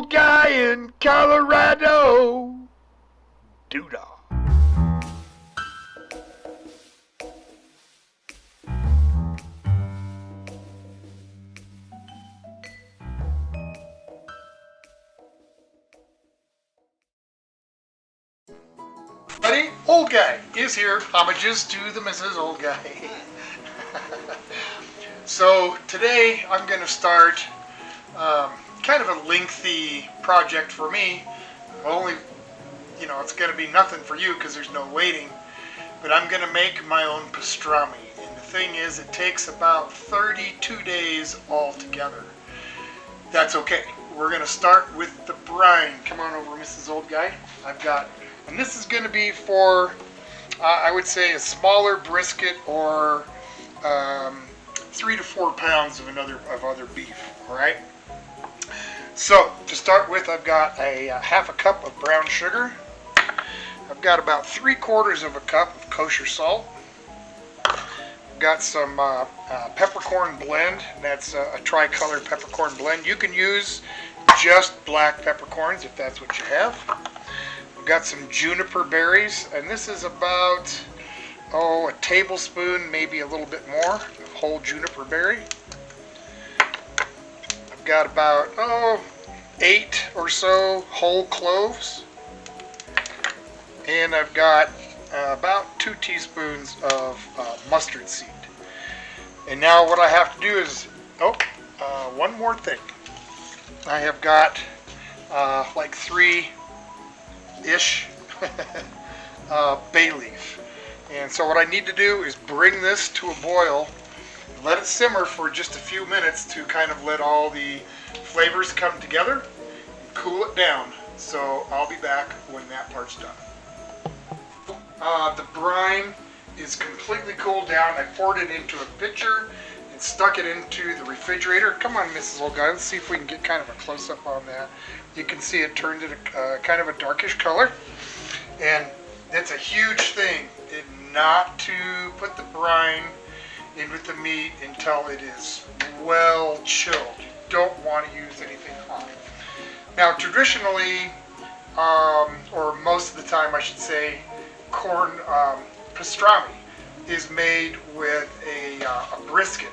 old guy in Colorado. Doodah. Buddy, old guy is here. Homages to the Mrs. Old Guy. So today I'm going to start kind of a lengthy project for me. Only, it's going to be nothing for you because there's no waiting. But I'm going to make my own pastrami. And the thing is, it takes about 32 days altogether. That's okay. We're going to start with the brine. Come on over, Mrs. Old Guy. And this is going to be for, I would say, a smaller brisket or 3 to 4 pounds of other beef. All right. So to start with, I've got a half a cup of brown sugar. I've got about 3/4 of a cup of kosher salt. I've got some peppercorn blend. That's a tricolor peppercorn blend. You can use just black peppercorns if that's what you have. I've got some juniper berries, and this is about a tablespoon, maybe a little bit more, of whole juniper berry. I've got about 8 or so whole cloves, and I've got about 2 teaspoons of mustard seed. And now what I have to do is one more thing. I have got like 3-ish bay leaf. And so what I need to do is bring this to a boil, let it simmer for just a few minutes to kind of let all the flavors come together and cool it down. So I'll be back when that part's done. The brine is completely cooled down. I poured it into a pitcher and stuck it into the refrigerator. Come on, Mrs. Old Guy, let's see if we can get kind of a close-up on that. You can see it turned it kind of a darkish color. And that's a huge thing, not to put the brine in with the meat until it is well chilled. You don't want to use anything hot. Now, traditionally, or most of the time I should say, corn pastrami is made with a brisket.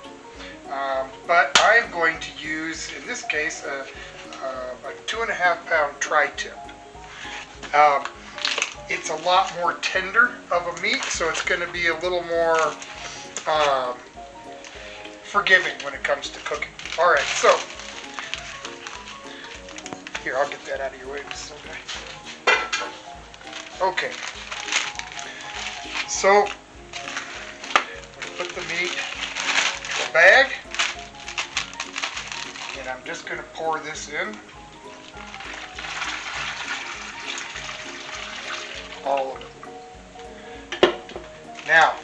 But I'm going to use, in this case, a 2.5-pound tri-tip. It's a lot more tender of a meat, so it's going to be a little more forgiving when it comes to cooking. All right, so here, I'll get that out of your way, Mrs. Old Guy. Okay, so I'm going to put the meat in a bag, and I'm just going to pour this in. All of it. Now,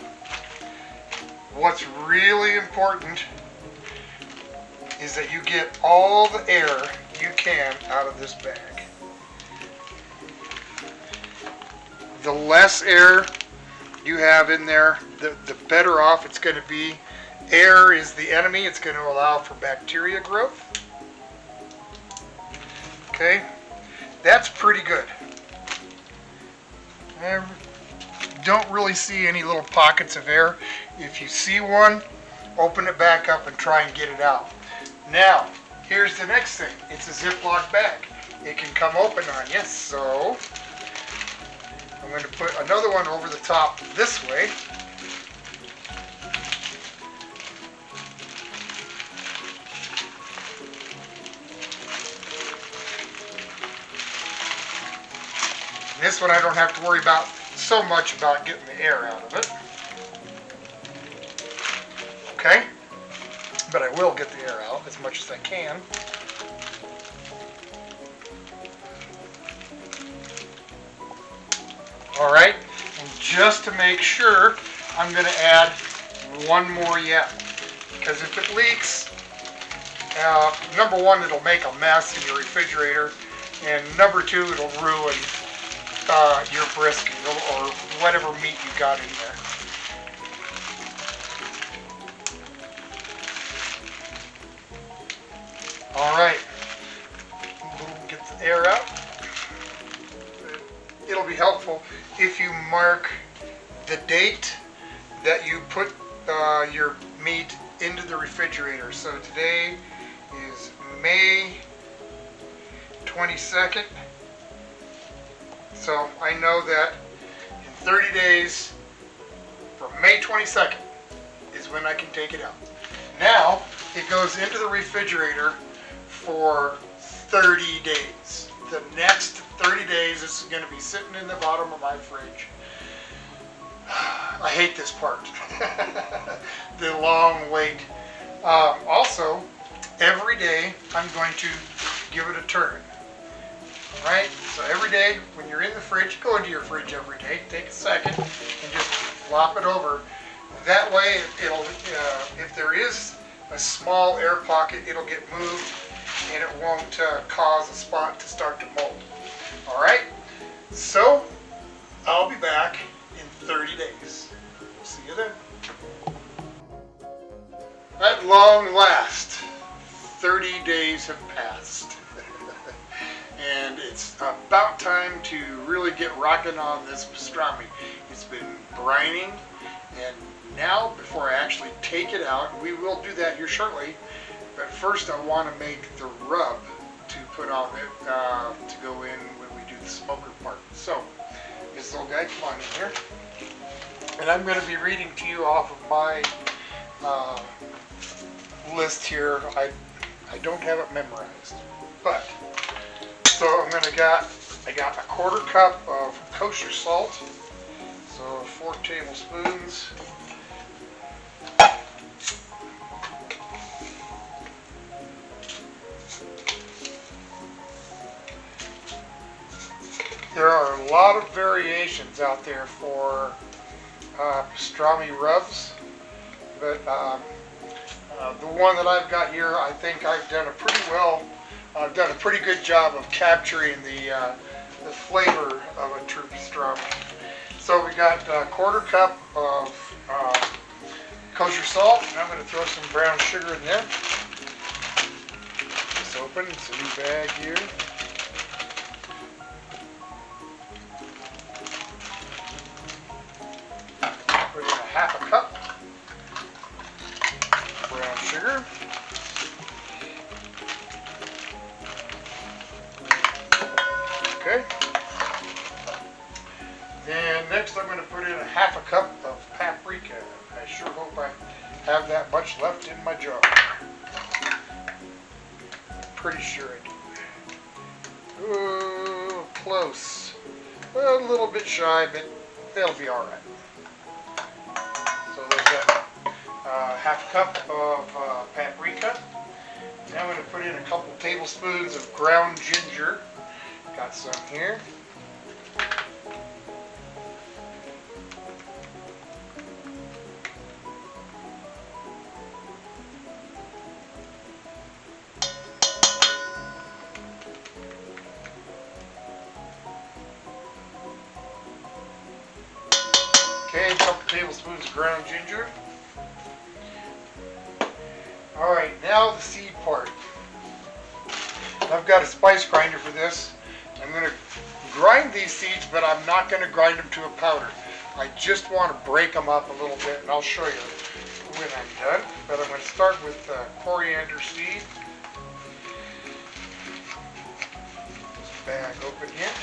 what's really important is that you get all the air you can out of this bag. The less air you have in there, the better off it's going to be. Air is the enemy. It's going to allow for bacteria growth. Okay, that's pretty good. I don't really see any little pockets of air. If you see one, open it back up and try and get it out. Now, here's the next thing. It's a Ziploc bag. It can come open on you, so I'm going to put another one over the top this way. This one I don't have to worry about so much about getting the air out of it. Okay? But I will get the air out as much as I can. Alright, and just to make sure, I'm going to add one more yet. Because if it leaks, number one, it'll make a mess in your refrigerator, and number two, it'll ruin your brisket or whatever meat you got in there. All right, get air out. It'll be helpful if you mark the date that you put your meat into the refrigerator. So today is May 22nd. So I know that in 30 days from May 22nd is when I can take it out. Now it goes into the refrigerator for 30 days. The next 30 days this is going to be sitting in the bottom of my fridge. I hate this part. The long wait. Also, every day I'm going to give it a turn. Right? So every day when you're in the fridge, go into your fridge every day, take a second and just flop it over. That way it'll, if there is a small air pocket, it'll get moved and it won't cause a spot to start to mold. Alright? So I'll be back in 30 days. See you then. At long last, 30 days have passed. And it's about time to really get rocking on this pastrami. It's been brining, and now before I actually take it out, we will do that here shortly, but first I want to make the rub to put on it to go in when we do the smoker part. So, this little guy, come on in here. And I'm going to be reading to you off of my list here. I don't have it memorized, but so I got a 1/4 cup of kosher salt, so 4 tablespoons. There are a lot of variations out there for pastrami rubs, but the one that I've got here, I think I've done I've done a pretty good job of capturing the flavor of a true pastrami. So we got a 1/4 cup of kosher salt, and I'm going to throw some brown sugar in there. Just open, it's a new bag here. Put in a 1/2 cup brown sugar. Okay. Then next I'm going to put in a 1/2 cup of paprika. I sure hope I have that much left in my jar. Pretty sure I do. Ooh, close. A little bit shy, but that'll be alright. So there's that 1/2 cup of paprika. Now I'm going to put in a couple tablespoons of ground ginger. Got some here. Okay, a couple tablespoons of ground ginger. Alright, now the seed part. I've got a spice grinder for this. I'm going to grind these seeds, but I'm not going to grind them to a powder. I just want to break them up a little bit, and I'll show you when I'm done. But I'm going to start with coriander seed. This bag open here.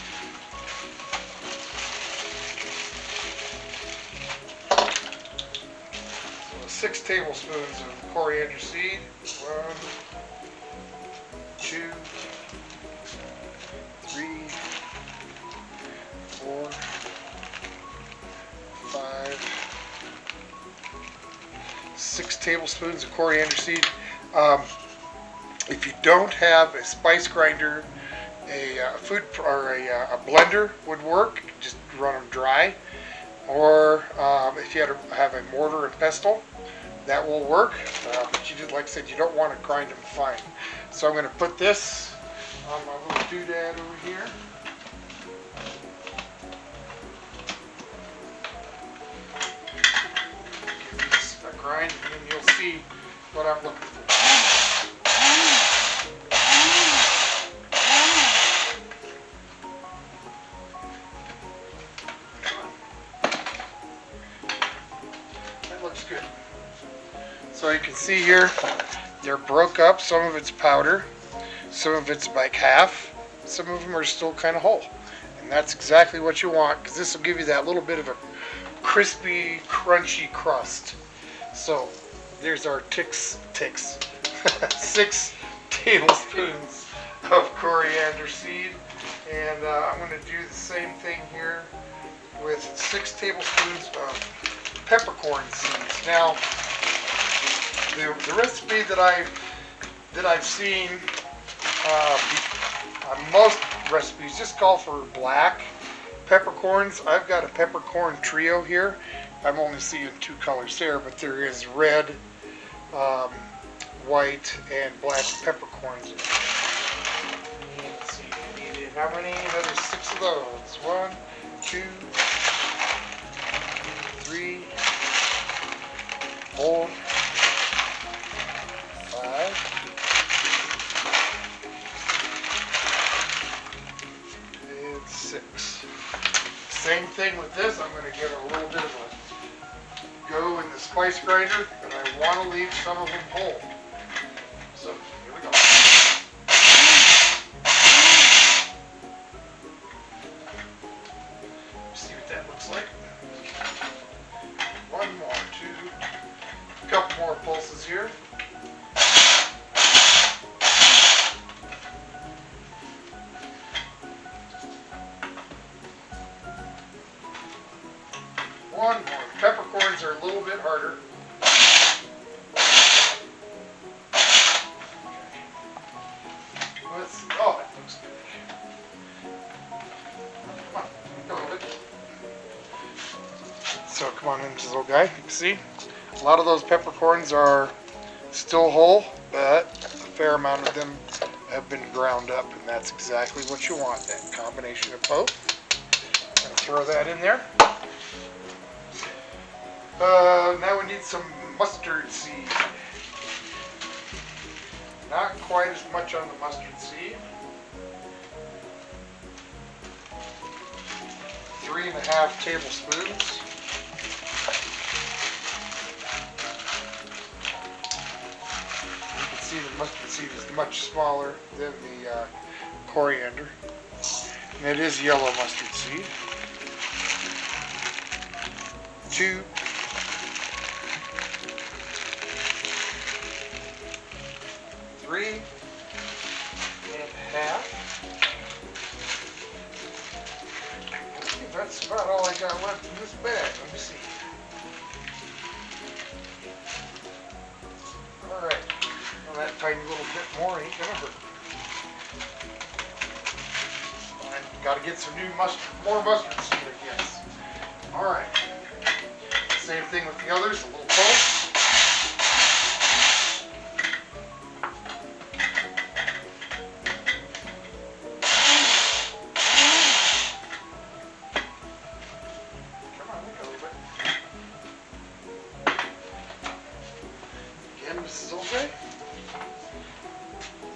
So 6 tablespoons of coriander seed. 1, 2, 3, 4, 5, 6 tablespoons of coriander seed. If you don't have a spice grinder, a blender would work. Just run them dry. Or if you have a mortar and pestle, that will work. But you just, like I said, you don't want to grind them fine. So I'm going to put this on my little doodad over here. Give this a grind, and then you'll see what I'm looking for. see here, they're broke up. Some of it's powder, some of it's like half, some of them are still kind of whole. And that's exactly what you want, because this will give you that little bit of a crispy, crunchy crust. So there's our 6 tablespoons of coriander seed. And I'm going to do the same thing here with 6 tablespoons of peppercorn seeds. Now, the recipe that I've seen on most recipes just call for black peppercorns. I've got a peppercorn trio here. I'm only seeing 2 colors there, but there is red, white, and black peppercorns in it. Let's see, we needed how many? Another 6 of those. 1, 2, 3, 4, 5, 6. Same thing with this. I'm going to give it a little bit of a go in the spice grinder, but I want to leave some of them whole. So here we go. See what that looks like. 1 more, 2, a couple more pulses here. One more. Peppercorns are a little bit harder. Let's see. Oh, that looks good. Come on, go a little bit. So come on in, this little guy. You can see a lot of those peppercorns are still whole, but a fair amount of them have been ground up, and that's exactly what you want, that combination of both. I'm going to throw that in there. Now we need some mustard seed. Not quite as much on the mustard seed. 3½ tablespoons. You can see the mustard seed is much smaller than the coriander. And it is yellow mustard seed. 2, 3½ I think that's about all I got left in this bag. Let me see. Alright. Well, that tiny little bit more ain't gonna hurt. I've got to get some more mustard seed, I guess. Alright. Same thing with the others, a little pulse. This is okay.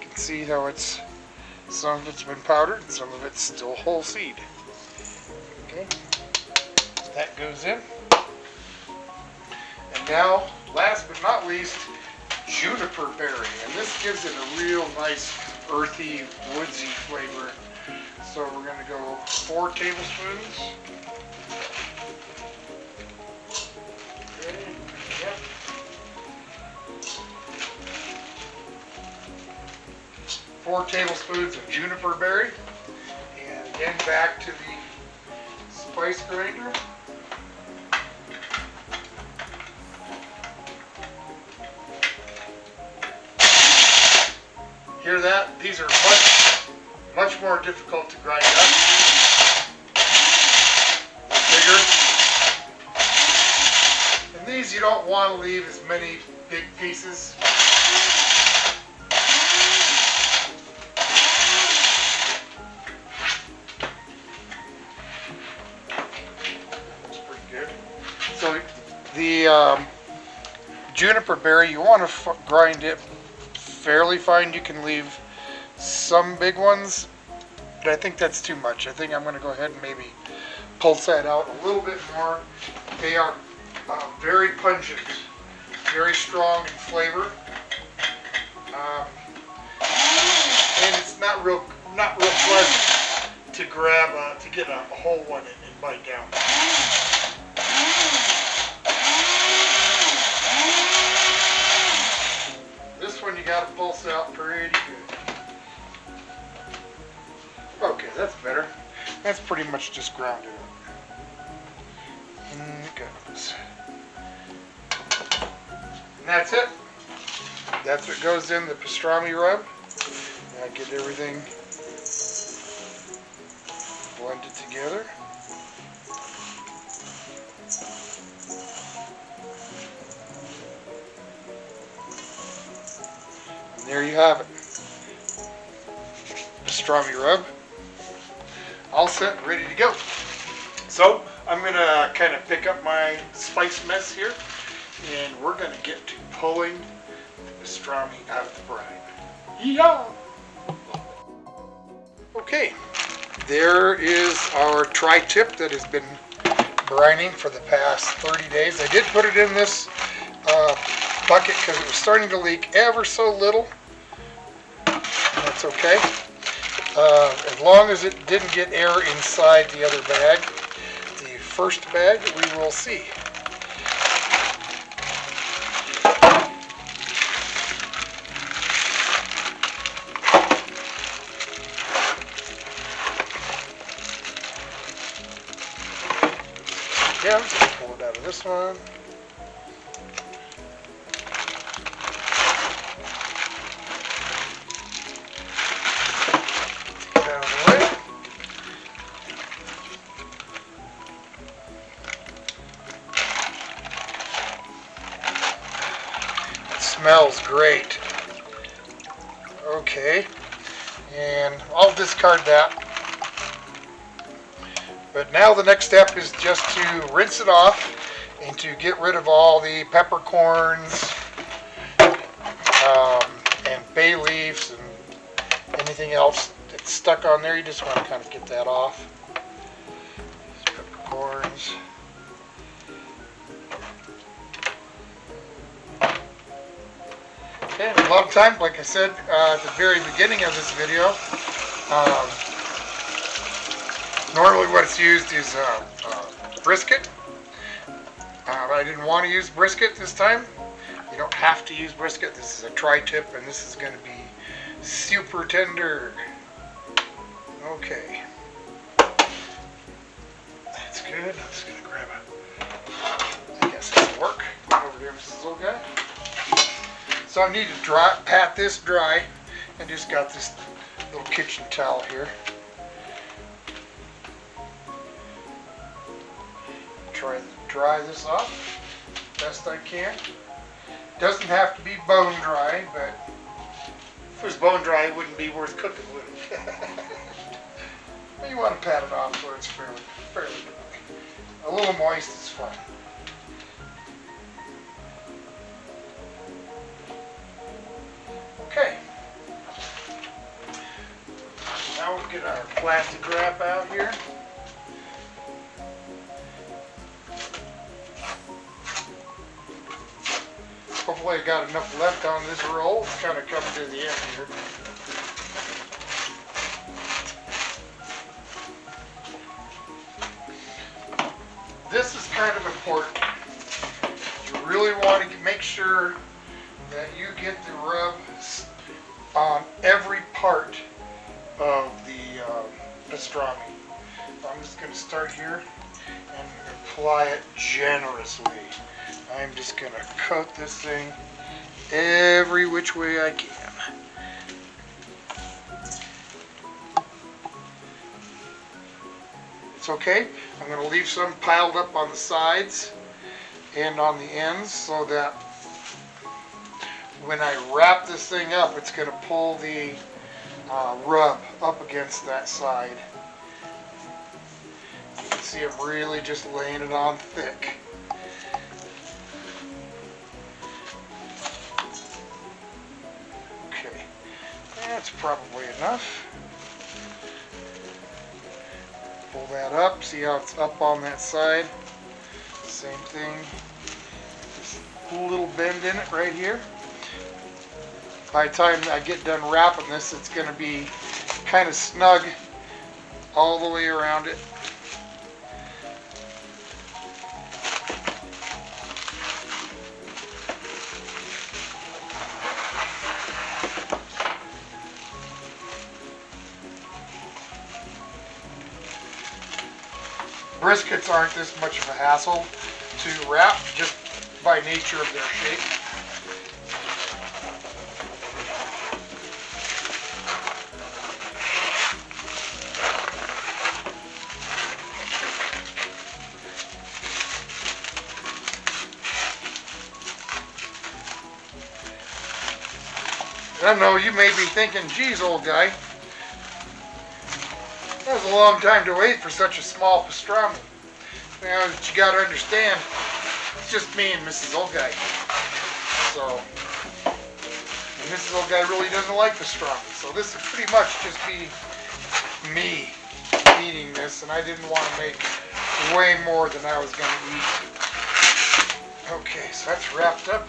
You can see how some of it's been powdered and some of it's still whole seed. Okay, that goes in. And now, last but not least, juniper berry. And this gives it a real nice earthy, woodsy flavor. So we're going to go 4 tablespoons. Okay, yep. 4 tablespoons of juniper berry, and again back to the spice grinder. Hear that? These are much more difficult to grind up. They're bigger. And these you don't want to leave as many big pieces. So the juniper berry, you want to grind it fairly fine. You can leave some big ones, but I think that's too much. I think I'm going to go ahead and maybe pulse that out a little bit more. They are very pungent very strong in flavor, and it's not real pleasant to grab to get a whole one and bite down. This one you got to pulse out pretty good. Okay, that's better. That's pretty much just ground it up. In it goes. And that's it. That's what goes in the pastrami rub. Now get everything blended together. And there you have it. Pastrami rub. All set and ready to go. So I'm going to kind of pick up my spice mess here, and we're going to get to pulling the pastrami out of the brine. Yeah! Okay, there is our tri-tip that has been brining for the past 30 days. I did put it in this bucket because it was starting to leak ever so little. That's okay. As long as it didn't get air inside the other bag, the first bag, we will see. Yeah, I'm just going to pull it out of this one. Smells great. Okay, and I'll discard that. But now the next step is just to rinse it off and to get rid of all the peppercorns and bay leaves and anything else that's stuck on there. You just want to kind of get that off. Peppercorns. Okay, a lot of times, like I said at the very beginning of this video, normally what's used is brisket. I didn't want to use brisket this time. You don't have to use brisket. This is a tri-tip, and this is going to be super tender. Okay. That's good. I'm just going to grab it. I guess that'll work. Over there, Mrs. Old Guy. So I need to pat this dry. I just got this little kitchen towel here. Try to dry this off best I can. Doesn't have to be bone dry, but if it was bone dry, it wouldn't be worth cooking, would it? But you want to pat it off so it's fairly dry. A little moist is fine. Okay. Now we'll get our plastic wrap out here. Hopefully I got enough left on this roll. It's kind of coming to the end here. This is kind of important. You really want to make sure that you get the rub on every part of the pastrami. I'm just going to start here and apply it generously. I'm just going to coat this thing every which way I can. It's okay. I'm going to leave some piled up on the sides and on the ends so that when I wrap this thing up, it's going to pull the rub up against that side. You can see I'm really just laying it on thick. Okay, that's probably enough. Pull that up, see how it's up on that side. Same thing. Just little bend in it right here. By the time I get done wrapping this, it's going to be kind of snug all the way around it. Briskets aren't this much of a hassle to wrap just by nature of their shape. I know you may be thinking, geez, old guy, that was a long time to wait for such a small pastrami. Now, but you got to understand, it's just me and Mrs. Old Guy. So, and Mrs. Old Guy really doesn't like pastrami. So this would pretty much just be me eating this, and I didn't want to make way more than I was going to eat. Okay, so that's wrapped up.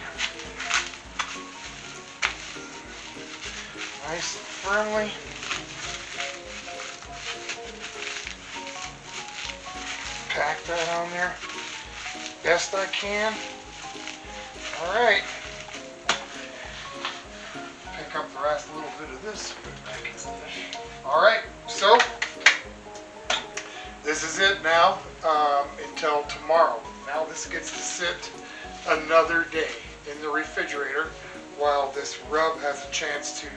Nice and firmly. Pack that on there best I can. Alright. Pick up the last little bit of this. Put it back in the dish. Alright, so this is it now until tomorrow. Now this gets to sit another day in the refrigerator while this rub has a chance to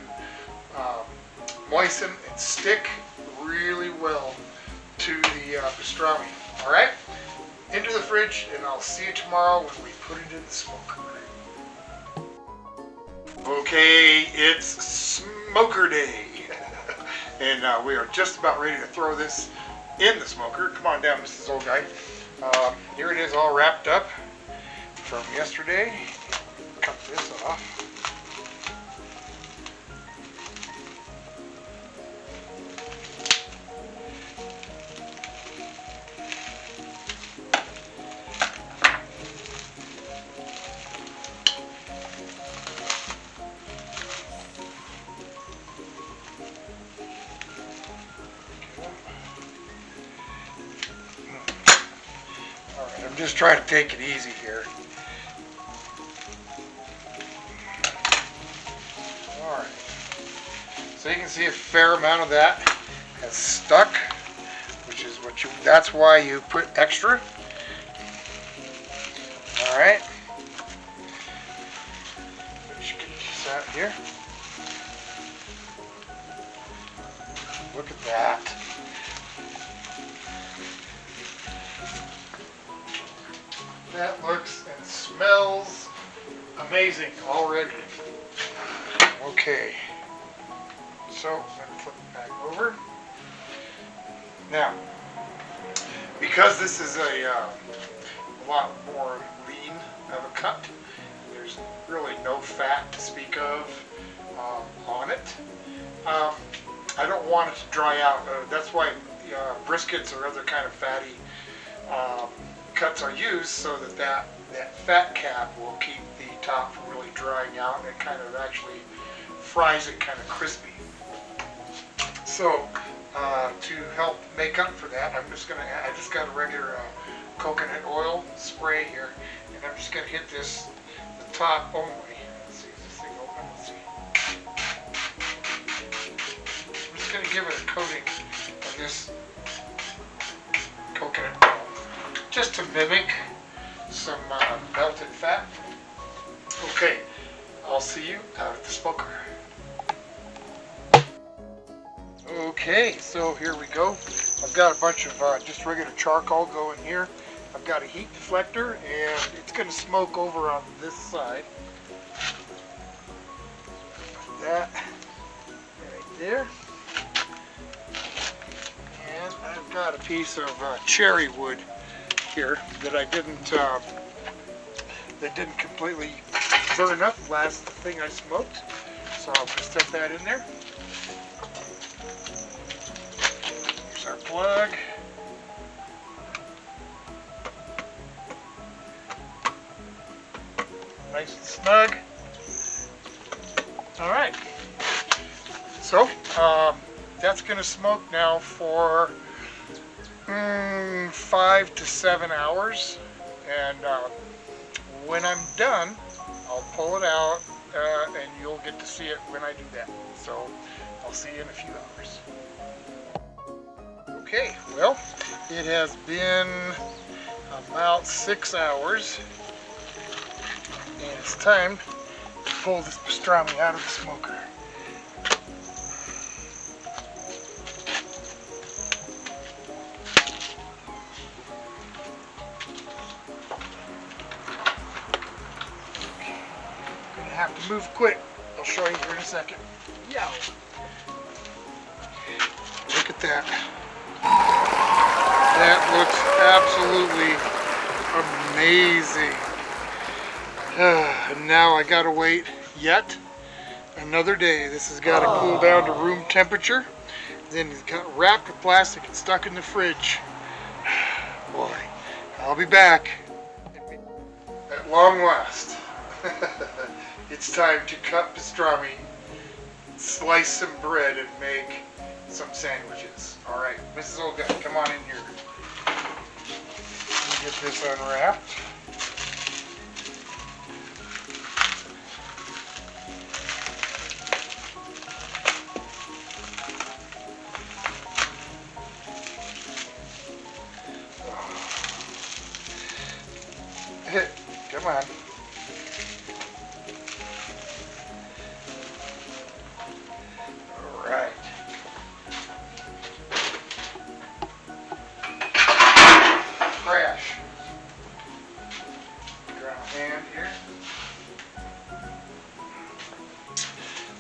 moisten and stick really well to the pastrami. Alright, into the fridge, and I'll see you tomorrow when we put it in the smoker. Okay, it's smoker day. And we are just about ready to throw this in the smoker. Come on down, Mrs. Old Guy. Here it is all wrapped up from yesterday. Cut this off. I'm just trying to take it easy here. Alright. So you can see a fair amount of that has stuck, which is what that's why you put extra. Alright. Just get this out here. Look at that. That looks and smells amazing already. Okay, so I'm going to flip it back over. Now, because this is a lot more lean of a cut, there's really no fat to speak of on it. I don't want it to dry out. That's why briskets or other kind of fatty cuts are used, so that fat cap will keep the top from really drying out, and it kind of actually fries it kind of crispy. So to help make up for that, I just got a regular coconut oil spray here, and I'm just going to hit this the top only. Let's see, is this thing open? Let's see. I'm just going to give it a coating of this coconut oil, just to mimic some melted fat. Okay, I'll see you out at the smoker. Okay, so here we go. I've got a bunch of just regular charcoal going here. I've got a heat deflector, and it's going to smoke over on this side. Put that right there. And I've got a piece of cherry wood here that I didn't completely burn up last thing I smoked, so I'll just set that in there. Here's our plug. snug. All right. So that's going to smoke now for 5 to 7 hours, and when I'm done, I'll pull it out, and you'll get to see it when I do that. So I'll see you in a few hours. Okay, well, it has been about 6 hours, and it's time to pull this pastrami out of the smoker. Have to move quick. I'll show you here in a second. Yeah. Look at that. That looks absolutely amazing. And now I gotta wait yet another day. This has got to cool down to room temperature. Then it's got wrapped with plastic and stuck in the fridge. Boy, I'll be back. At long last. It's time to cut pastrami, slice some bread, and make some sandwiches. All right, Mrs. Old Guy, come on in here. Let me get this unwrapped. Come on. Right. Crash. Grab a hand here.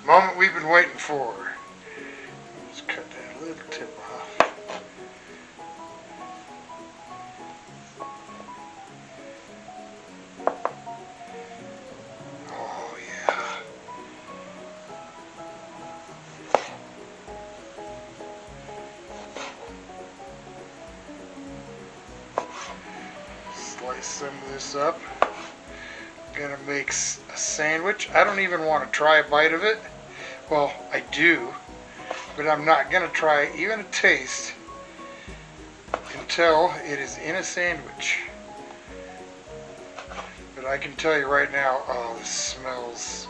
Moment we've been waiting for. Just cut that little tip off. Oh yeah. Slice some of this up. I'm gonna make a sandwich. I don't even want to try a bite of it. Well, I do, but I'm not gonna try even a taste until it is in a sandwich. But I can tell you right now, oh, this smells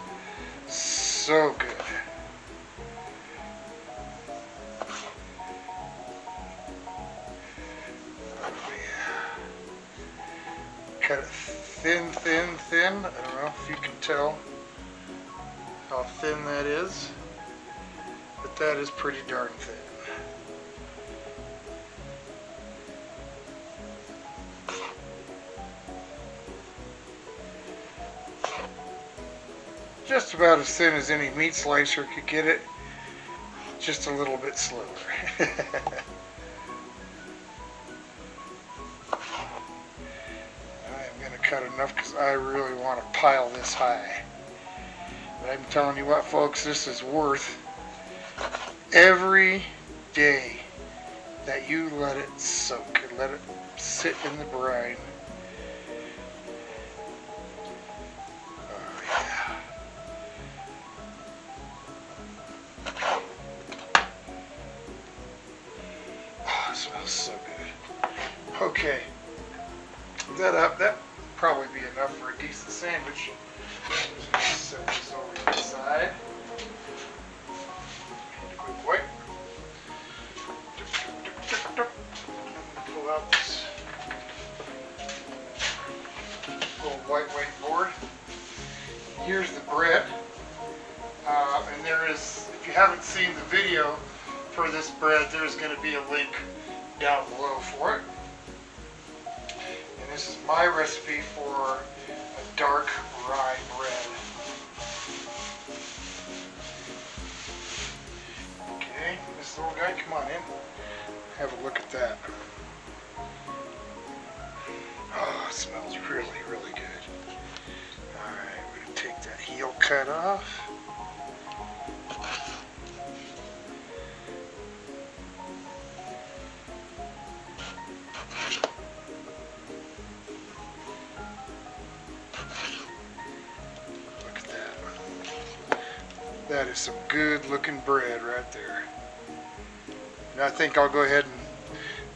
so good. Cut it thin, thin, thin. I don't know if you can tell how thin that is, but that is pretty darn thin. Just about as thin as any meat slicer could get it, just a little bit slower. Cut enough because I really want to pile this high. But I'm telling you what, folks, this is worth every day that you let it soak and let it sit in the brine. Oh yeah. Oh, it smells so good. Okay. That up. That probably be enough for a decent sandwich. Just set this over to the side. And a quick wipe. Pull out this little white board. Here's the bread. And there is, if you haven't seen the video for this bread, there's going to be a link down below for it. This is my recipe for a dark rye bread. Okay, this little guy, come on in. Have a look at that. Oh, it smells really, really good. Alright, we're going to take that heel cut off. That is some good looking bread right there. And I think I'll go ahead and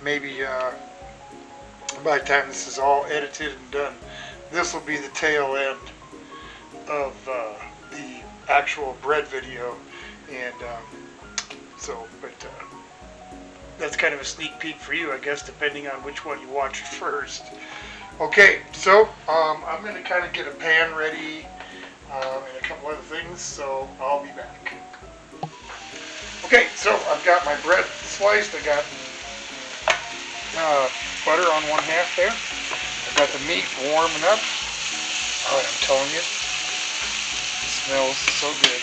maybe by the time this is all edited and done, this will be the tail end of the actual bread video. And that's kind of a sneak peek for you, I guess, depending on which one you watch first. Okay, so I'm going to kind of get a pan ready and a couple other things, so I'll be back. Okay, so I've got my bread sliced. I got butter on 1/2 there. I've got the meat warming up. Oh, I'm telling you, it smells so good.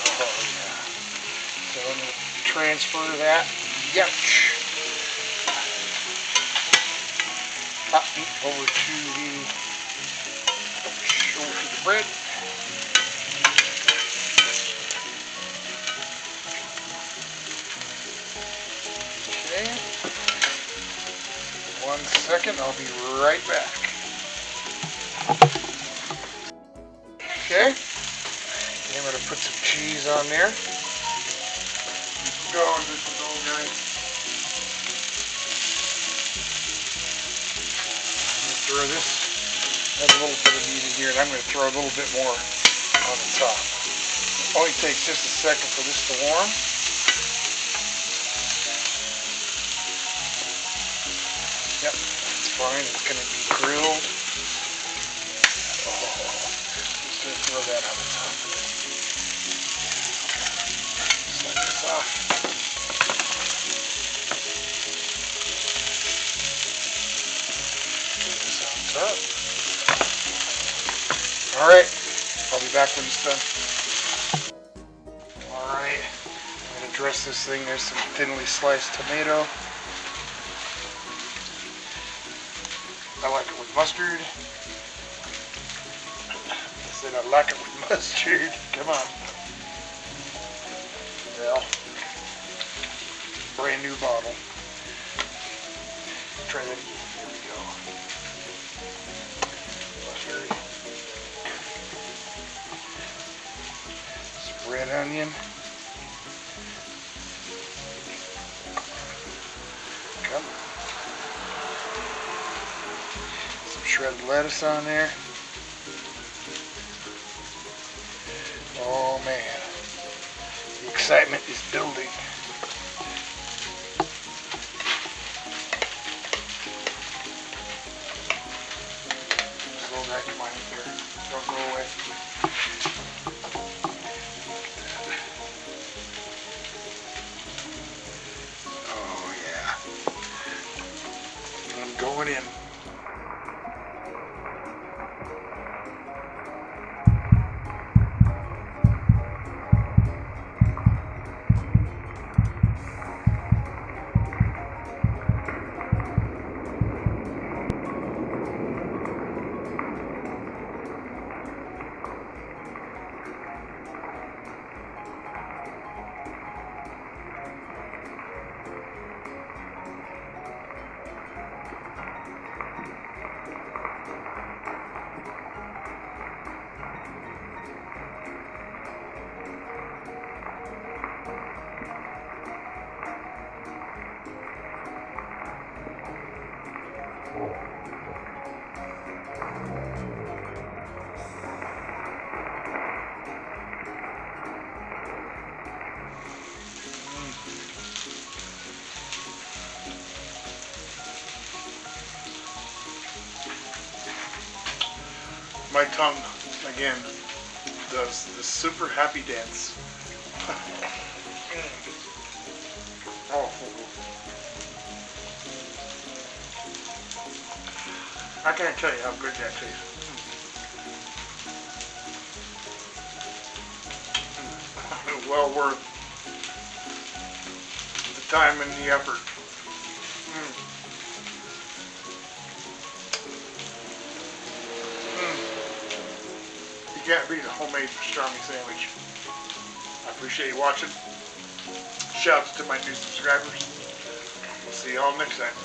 Oh, yeah. So I'm going to transfer that yuck hot meat over to the bread. Okay. 1 second, I'll be right back. Okay. I'm going to put some cheese on there. Keep going, this is all nice. Throw this. There's a little bit of meat in here, and I'm going to throw a little bit more on the top. It only takes just a second for this to warm. Yep, that's fine. It's going to be grilled. Oh, just going to throw that on the top. Set this off. Alright, I'll be back when it's done. Alright, I'm going to dress this thing. There's some thinly sliced tomato. I like it with mustard. I said I like it with mustard. Come on. Well, brand new bottle. Try that again. Here we go. Mustard. Some red onion. Come on. Some shredded lettuce on there. Oh man, the excitement is building. Slow that combine there. Don't go away. Oh yeah. I'm going in. My tongue, again, does the super happy dance. Oh. I can't tell you how good that tastes. Well worth the time and the effort. You can't beat a homemade pastrami sandwich. I appreciate you watching. Shouts to my new subscribers. We'll see you all next time.